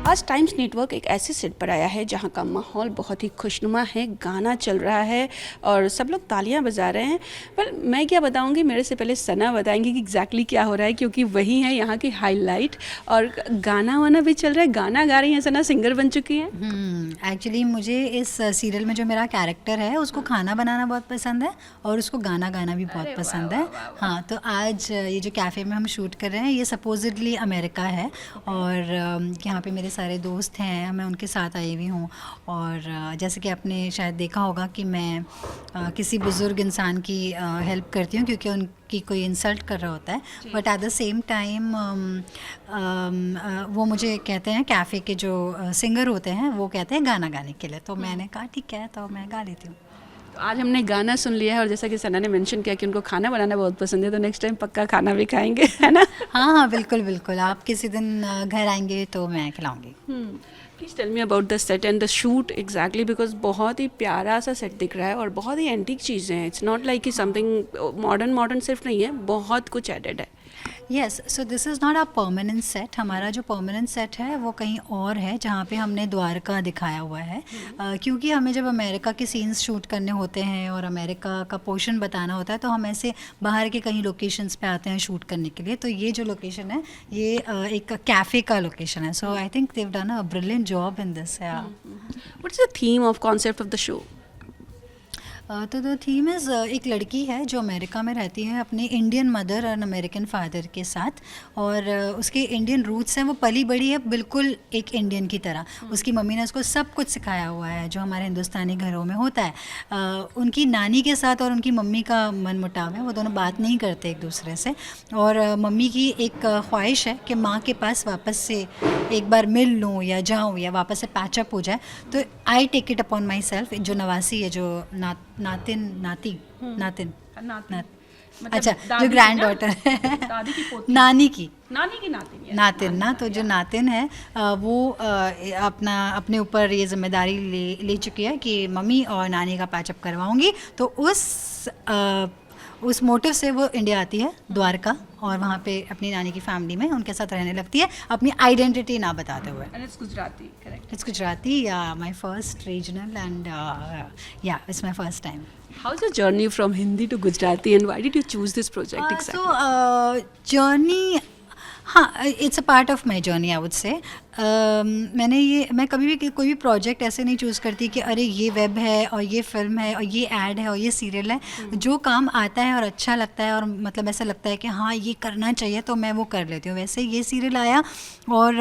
आज times network एक ऐसे सेट पर आया है जहां का माहौल बहुत ही खुशनुमा है, गाना चल रहा है और सब लोग तालियां बजा रहे हैं। पर मैं क्या बताऊंगी, मेरे से पहले सना बताएंगी कि एग्जैक्टली क्या हो रहा है, क्योंकि वही है यहाँ की हाईलाइट। और गाना वाना भी चल रहा है, गाना गा रही हैं सना, सिंगर बन चुकी हैं। एक्चुअली मुझे इस सीरियल में जो मेरा कैरेक्टर है उसको खाना बनाना बहुत पसंद है और उसको गाना गाना भी बहुत पसंद है। हाँ, तो आज ये जो कैफ़े में हम शूट कर रहे हैं ये सपोजिटली अमेरिका है और यहाँ पे मेरे सारे दोस्त हैं, मैं उनके साथ आई हुई हूँ। और जैसे कि आपने शायद देखा होगा कि मैं किसी बुज़ुर्ग इंसान की हेल्प करती हूँ क्योंकि उनकी कोई इंसल्ट कर रहा होता है, but at the same time वो मुझे कहते हैं, कैफ़े के जो सिंगर होते हैं वो कहते हैं गाना गाने के लिए, तो मैंने कहा ठीक है तो मैं गा लेती हूँ। तो आज हमने गाना सुन लिया है और जैसा कि सना ने मेंशन किया कि उनको खाना बनाना बहुत पसंद है, तो नेक्स्ट टाइम पक्का खाना भी खाएंगे, है ना? हाँ, बिल्कुल बिल्कुल, आप किसी दिन घर आएंगे तो मैं खिलाऊंगी। Please tell me about the set and the shoot exactly, because बहुत ही प्यारा सा सेट दिख रहा है और बहुत ही एंटीक चीज़ें हैं। इट्स नॉट लाइक कि समथिंग मॉडर्न सिर्फ नहीं है, बहुत कुछ एडेड है। Yes, so this is not a permanent set. हमारा जो परमानेंट सेट है वो कहीं और है जहाँ पे हमने द्वारका दिखाया हुआ है। क्योंकि हमें जब अमेरिका के सीन्स शूट करने होते हैं और अमेरिका का पोर्शन बताना होता है तो हम ऐसे बाहर के कहीं लोकेशंस पे आते हैं शूट करने के लिए। तो ये जो लोकेशन है ये एक कैफ़े का लोकेशन है, so I think Dev done a brilliant job in this. What is the theme of concept of the show? तो द थीम इज़ एक लड़की है जो अमेरिका में रहती है अपने इंडियन मदर और अमेरिकन फादर के साथ, और उसके इंडियन रूट्स हैं, वो पली बड़ी है बिल्कुल एक इंडियन की तरह। उसकी मम्मी ने उसको सब कुछ सिखाया हुआ है जो हमारे हिंदुस्तानी घरों में होता है। उनकी नानी के साथ और उनकी मम्मी का मन मुटाव है, वो दोनों बात नहीं करते एक दूसरे से, और मम्मी की एक ख्वाहिश है कि माँ के पास वापस से एक बार मिल लूँ या जाऊँ या वापस से पैचअप हो जाए। तो I take it upon my self, जो नवासी है, जो नातिन अच्छा, जो ग्रैंड डॉटर है नानी की नातिन ना, तो जो नातिन है वो अपने ऊपर ये जिम्मेदारी ले चुकी है कि मम्मी और नानी का पैचअप करवाऊंगी। तो उस मोटिव से वो इंडिया आती है, द्वारका, और वहाँ पे अपनी नानी की फैमिली में उनके साथ रहने लगती है, अपनी आइडेंटिटी ना बताते हुए। It's Gujarati, correct? It's Gujarati, या माय फर्स्ट रीजनल एंड या it's my first time. How is your journey from Hindi to Gujarati and why did you choose this project exactly? So journey, हाँ, it's a part of my journey I would say. मैं कभी भी कोई भी project ऐसे नहीं choose करती कि अरे ये वेब है और ये फिल्म है और ये ऐड है और ये सीरियल है। जो काम आता है और अच्छा लगता है और मतलब ऐसा लगता है कि हाँ ये करना चाहिए तो मैं वो कर लेती हूँ। वैसे ये सीरियल आया और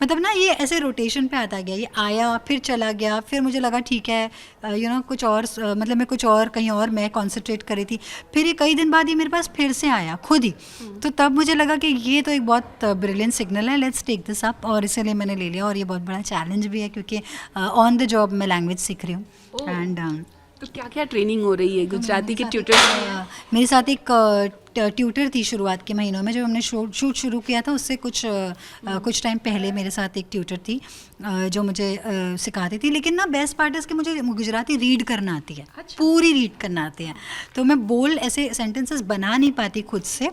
मतलब ना ये ऐसे रोटेशन पे आता गया, ये आया फिर चला गया, फिर मुझे लगा ठीक है कुछ और, मतलब मैं कुछ और कहीं और मैं कॉन्सेंट्रेट कर रही थी। फिर ये कई दिन बाद ये मेरे पास फिर से आया खुद ही, तो तब मुझे लगा कि ये तो एक बहुत ब्रिलियंट सिग्नल है, लेट्स टेक दिस अप, और इसीलिए मैंने ले लिया। और ये बहुत बड़ा चैलेंज भी है क्योंकि ऑन द जॉब मैं लैंग्वेज सीख रही हूँ। एंड तो क्या क्या ट्रेनिंग हो रही है? गुजराती के ट्यूटर मेरे साथ एक ट्यूटर थी शुरुआत के महीनों में, जब हमने शूट शुरू किया था उससे कुछ टाइम पहले मेरे साथ एक ट्यूटर थी जो मुझे सिखाती थी। लेकिन ना बेस्ट पार्ट है कि मुझे गुजराती रीड करना आती है। अच्छा। पूरी रीड करना आती है, तो मैं बोल ऐसे सेंटेंसेस बना नहीं पाती खुद से।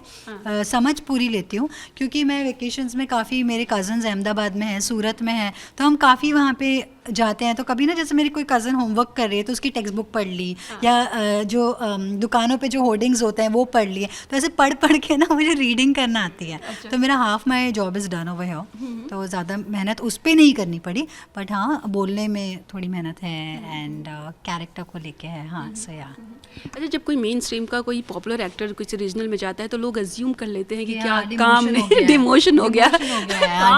समझ पूरी लेती हूँ क्योंकि मैं वेकेशंस में काफ़ी, मेरे कज़न्स अहमदाबाद में हैं, सूरत में हैं, तो हम काफ़ी वहाँ पे जाते हैं। तो कभी ना जैसे मेरी कोई कज़न होमवर्क कर रही है तो उसकी टेक्स्ट बुक पढ़ ली, या जो दुकानों पे जो होर्डिंग्स होते हैं वो पढ़ लिए, तो ऐसे पढ़ के ना मुझे रीडिंग करना आती है। अच्छा। तो मेरा half my job is done over here, तो ज़्यादा मेहनत उस पर नहीं करनी पड़ी, बट हाँ बोलने में थोड़ी मेहनत है एंड कैरेक्टर को लेके है। हाँ, सो या। अच्छा, जब कोई मेन स्ट्रीम का कोई पॉपुलर एक्टर किसी रीजनल में जाता है तो लोग अज्यूम कर लेते हैं कि क्या काम में डिमोशन हो गया।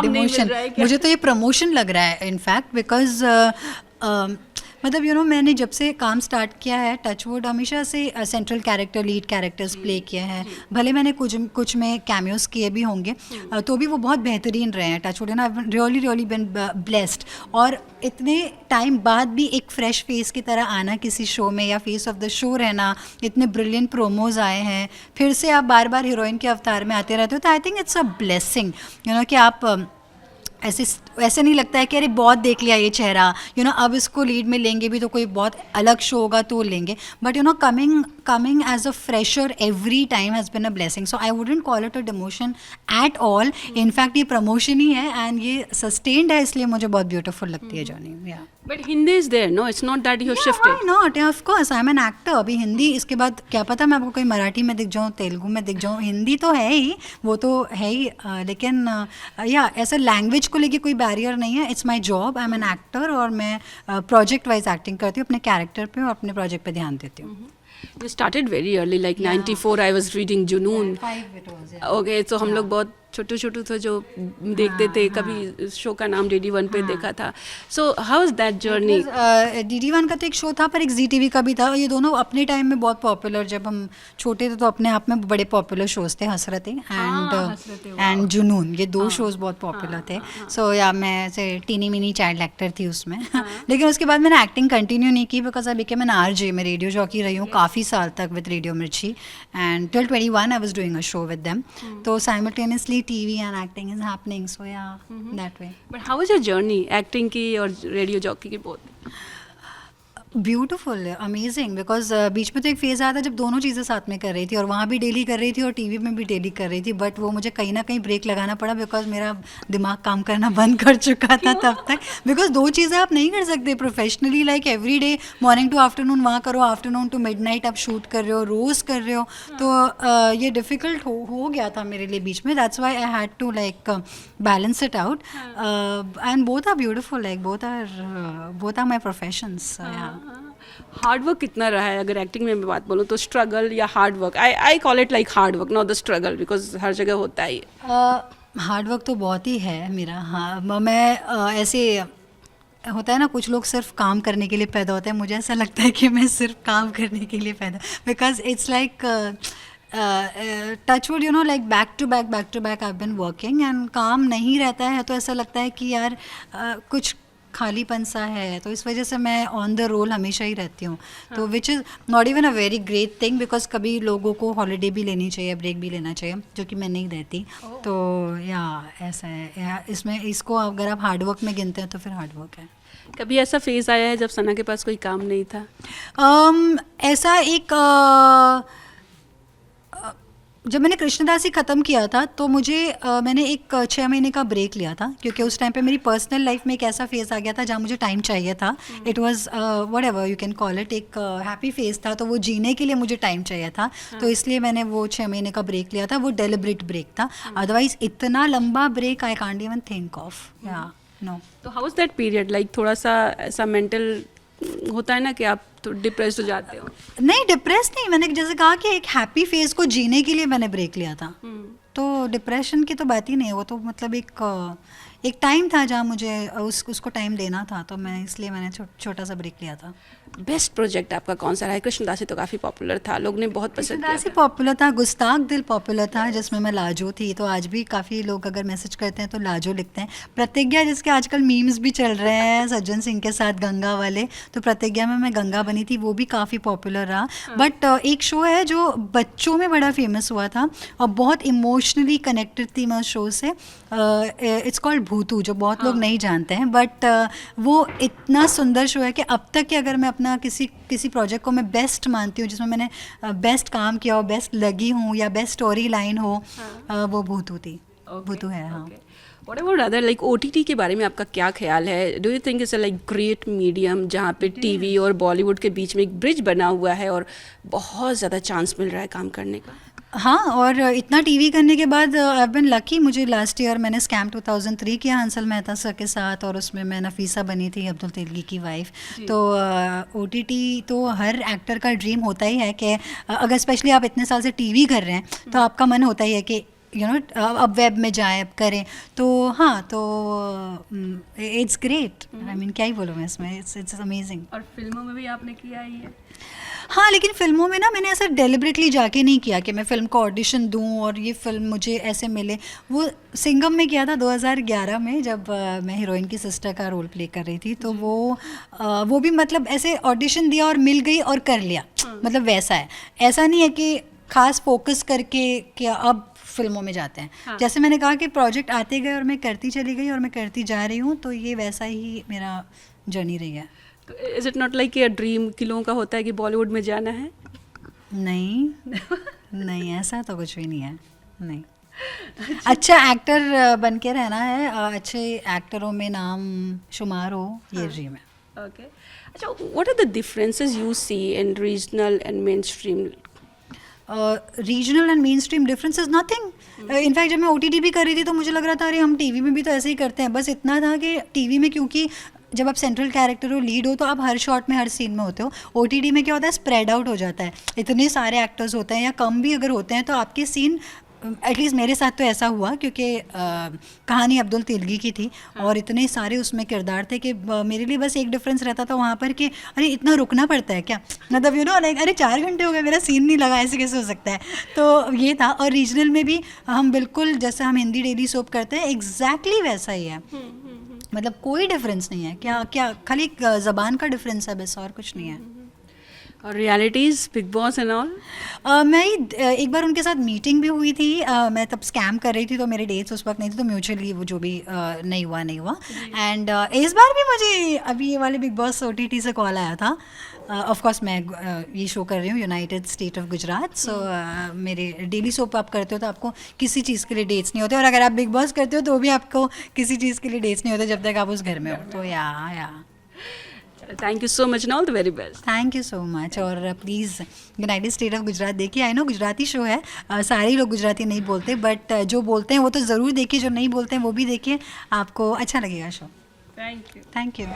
डिमोशन, मुझे तो ये प्रमोशन लग रहा है इनफैक्ट, बिकॉज मतलब मैंने जब से काम स्टार्ट किया है टचवुड हमेशा से central character, lead characters play किए हैं। भले मैंने कुछ में कैमियोस किए भी होंगे तो भी वो बहुत बेहतरीन रहे हैं। टचवुड ना, रियली बिन ब्लेस्ड। और इतने टाइम बाद भी एक फ्रेश फेस की तरह आना किसी शो में, या फेस ऑफ द शो रहना, इतने ब्रिलियंट प्रोमोज आए हैं, फिर से आप बार बार हीरोइन के अवतार में आते रहते हो, तो I think it's a blessing कि आप ऐसे नहीं लगता है कि अरे बहुत देख लिया ये चेहरा, अब इसको लीड में लेंगे भी तो कोई बहुत अलग शो होगा तो लेंगे, but coming as a fresher every time has been a blessing, so I wouldn't call it a demotion at all, in fact ये प्रमोशन ही है एंड ये सस्टेन्ड है, इसलिए मुझे बहुत ब्यूटीफुल लगती है journey. Yeah but Hindi is there, no, it's not that you have shifted. Not, of course I am an actor. अभी हिंदी, इसके बाद क्या पता मैं आपको कोई मराठी में दिख जाऊँ, तेलुगु में दिख जाऊँ, हिंदी तो है ही, वो तो है ही, लेकिन या ऐसा लैंग्वेज को लेके कोई बैरियर नहीं है। It's my job, I am an actor और मैं प्रोजेक्ट वाइज एक्टिंग करती हूँ, अपने कैरेक्टर पे और अपने प्रोजेक्ट पे ध्यान देती हूँ। You started very early, like 94 I was reading Junoon. 5 it was, yeah. Okay, so हम लोग बहुत छोटू छोटू थे जो देखते थे, कभी शो का नाम DD1 पे देखा था। So how was that journey? DD1 का तो एक शो था, पर एक ZTV का भी था, ये दोनों अपने टाइम में बहुत पॉपुलर, जब हम छोटे थे तो अपने आप में बड़े पॉपुलर शोज थे, हसरतें एंड जुनून, ये दो शोज बहुत पॉपुलर थे। सो या मैं ऐसे टीनी मिनी चाइल्ड एक्टर थी उसमें लेकिन उसके बाद मैंने एक्टिंग कंटिन्यू नहीं की, because I became an RJ, मैं रेडियो जॉकी रही हूँ काफ़ी साल तक विद रेडियो मिर्ची, and till 21 I was doing a show with them, तो simultaneously TV and acting is happening, so yeah, that way. But how was your journey, acting की और रेडियो जॉकी की both? ब्यूटीफुल, अमेजिंग, बिकॉज बीच में तो एक phase आया था जब दोनों चीज़ें साथ में कर रही थी, और वहाँ भी डेली कर रही थी और टीवी में भी डेली कर रही थी, बट वो मुझे कहीं ना कहीं ब्रेक लगाना पड़ा, बिकॉज मेरा दिमाग काम करना बंद कर चुका था तब तक, बिकॉज दो चीज़ें आप नहीं कर सकते professionally, like every day morning to afternoon वहाँ करो, आफ्टरनून टू मिडनाइट आप शूट कर रहे हो, रोज़ कर रहे हो, तो ये डिफ़िकल्ट हो गया था मेरे लिए बीच में, that's why I had to like balance it out, and both are beautiful, like both are my professions. Hard work कितना रहा है, अगर एक्टिंग में मैं बात बोलूँ तो स्ट्रगल या hard work? I call it like hard work, not the struggle, because हर जगह होता ही हार्ड वर्क तो बहुत ही है मेरा। हाँ, मैं ऐसे होता है ना, कुछ लोग सिर्फ काम करने के लिए पैदा होते हैं, मुझे ऐसा लगता है कि मैं सिर्फ काम करने के लिए पैदा, because it's like touch wood, like back to back I been working, and काम नहीं रहता है तो ऐसा लगता है कि यार कुछ खालीपन सा है, तो इस वजह से मैं ऑन द रोल हमेशा ही रहती हूँ, तो which is not even a very great thing, because कभी लोगों को हॉलीडे भी लेनी चाहिए, ब्रेक भी लेना चाहिए, जो कि मैं नहीं रहती। तो या ऐसा है, इसमें इसको अगर आप हार्ड वर्क में गिनते हैं तो फिर हार्ड वर्क है। कभी ऐसा फेज आया है जब सना के पास कोई काम नहीं था? ऐसा एक जब मैंने कृष्णदासी ख़त्म किया था तो मुझे मैंने एक 6 महीने का ब्रेक लिया था, क्योंकि उस टाइम पे मेरी पर्सनल लाइफ में एक ऐसा फेज़ आ गया था जहाँ मुझे टाइम चाहिए था। It was whatever you can call it, एक हैप्पी फेज़ था, तो वो जीने के लिए मुझे टाइम चाहिए था, तो इसलिए मैंने वो 6 महीने का ब्रेक लिया था। वो डेलिब्रेट ब्रेक था, अदरवाइज इतना लंबा break I can't even think of. Yeah no. तो how was that period, like थोड़ा सा ऐसा मेंटल होता है ना कि आप तो डिप्रेस हो जाते हो? नहीं, डिप्रेस नहीं, मैंने जैसे कहा कि एक हैप्पी फेज को जीने के लिए मैंने ब्रेक लिया था, तो डिप्रेशन की तो बात ही नहीं है, वो तो मतलब एक टाइम था जहाँ मुझे उसको टाइम देना था, तो मैं इसलिए मैंने छोटा सा ब्रेक लिया था। बेस्ट प्रोजेक्ट आपका कौन सा रहा है? कृष्णदासी तो काफ़ी पॉपुलर था, लोग ने बहुत पसंद किया। कृष्णदासी पॉपुलर था, गुस्ताख दिल पॉपुलर था, जिसमें मैं लाजो थी, तो आज भी काफ़ी लोग अगर मैसेज करते हैं तो लाजो लिखते हैं। प्रतिज्ञा, जिसके आजकल मीम्स भी चल रहे हैं सज्जन सिंह के साथ, गंगा वाले, तो प्रतिज्ञा में मैं गंगा बनी थी, वो भी काफ़ी पॉपुलर रहा। बट एक शो है जो बच्चों में बड़ा फेमस हुआ था और बहुत इमोशनली कनेक्टेड थी मैं उस शो से, इट्स कॉल्ड भूतू, जो बहुत लोग नहीं जानते हैं, बट वो इतना सुंदर शो है कि अब तक कि अगर मैं अपना किसी प्रोजेक्ट को मैं बेस्ट मानती हूँ, जिसमें मैंने बेस्ट काम किया हो, बेस्ट लगी हूँ या बेस्ट स्टोरी लाइन हो, वो भूतू थी। भूतू है। हाँ। What about other, like OTT के बारे में आपका क्या ख्याल है? Do you think it's a like great medium जहाँ पे टीवी और बॉलीवुड के बीच में एक ब्रिज बना हुआ है और बहुत ज़्यादा चांस मिल रहा है काम करने का? हाँ, और इतना टीवी करने के बाद आई हैव बीन लकी। मुझे लास्ट ईयर मैंने स्कैम 2003 किया हंसल मेहता सर के साथ, और उसमें मैं नफीसा बनी थी, अब्दुल तेलगी की वाइफ। तो OTT तो हर एक्टर का ड्रीम होता ही है कि अगर स्पेशली आप इतने साल से टीवी कर रहे हैं तो आपका मन होता ही है कि अब वेब में जाएं, अब करें। तो हाँ, तो इट्स ग्रेट, आई मीन क्या ही बोलूँ मैं इसमें, इट्स अमेजिंग। और फिल्मों में भी आपने किया ही है? हाँ, लेकिन फिल्मों में ना मैंने ऐसा डेलिबरेटली जाके नहीं किया कि मैं फ़िल्म को ऑडिशन दूँ और ये फ़िल्म मुझे ऐसे मिले। वो सिंघम में किया था 2011 में, जब मैं हीरोइन की सिस्टर का रोल प्ले कर रही थी, तो वो भी मतलब ऐसे ऑडिशन दिया और मिल गई और कर लिया, मतलब वैसा है। ऐसा नहीं है कि ख़ास फोकस करके कि अब फिल्मों में जाते हैं। हाँ। जैसे मैंने कहा कि प्रोजेक्ट आते गए और मैं करती चली गई और मैं करती जा रही हूँ, तो ये वैसा ही मेरा जर्नी रही है। तो इज़ इट नॉट लाइक ये ड्रीम कि लोगों का होता है कि बॉलीवुड में जाना है? नहीं नहीं, ऐसा तो कुछ भी नहीं है, नहीं। अच्छा एक्टर बन के रहना है, अच्छे एक्टरों में नाम शुमार हो, ये ड्रीम है। Okay. अच्छा, what are the differences you see in regional and mainstream? Regional and main stream difference is nothing. In fact जब मैं OTT भी कर रही थी तो मुझे लग रहा था अरे हम टीवी में भी तो ऐसे ही करते हैं, बस इतना था कि टीवी में क्योंकि जब आप सेंट्रल कैरेक्टर हो, लीड हो, तो आप हर शॉट में हर सीन में होते हो। OTT में क्या होता है, स्प्रेड आउट हो जाता है, इतने सारे एक्टर्स होते हैं या कम भी अगर होते हैं तो आपके सीन, एटलीस्ट मेरे साथ तो ऐसा हुआ क्योंकि कहानी अब्दुल तिलगी की थी और इतने सारे उसमें किरदार थे कि मेरे लिए बस एक डिफरेंस रहता था वहाँ पर कि अरे इतना रुकना पड़ता है क्या, मतलब यू नो लाइक अरे 4 घंटे हो गए मेरा सीन नहीं लगा, ऐसे कैसे हो सकता है। तो ये था। और रीजनल में भी हम बिल्कुल जैसे हम हिंदी डेली सोप करते हैं एग्जैक्टली वैसा ही है, मतलब कोई डिफरेंस नहीं है। क्या क्या खाली एक ज़बान का डिफरेंस है बस, और कुछ नहीं है। और realities, big boss and all? मैं एक बार उनके साथ मीटिंग भी हुई थी, मैं तब स्कैम कर रही थी तो मेरे डेट्स उस वक्त नहीं थे, तो म्यूचुअली वो जो भी नहीं हुआ। एंड इस बार भी मुझे अभी ये वाले बिग बॉस OTT से कॉल आया था। ऑफ कोर्स मैं ये शो कर रही हूँ यूनाइटेड स्टेट ऑफ गुजरात, सो मेरे डेली सोप आप करते हो तो आपको किसी चीज़ के लिए डेट्स नहीं होते, और अगर आप बिग बॉस करते हो तो भी आपको किसी चीज़ के लिए डेट्स नहीं होते जब तक आप उस घर में हो। तो या thank you so much and all the very best. Thank you so much. और please United State of Gujarat देखिए। आई नो गुजराती शो है, सारे लोग गुजराती नहीं बोलते, बट जो बोलते हैं वो तो ज़रूर देखिए, जो नहीं बोलते हैं वो भी देखिए, आपको अच्छा लगेगा show. Thank you. Thank you.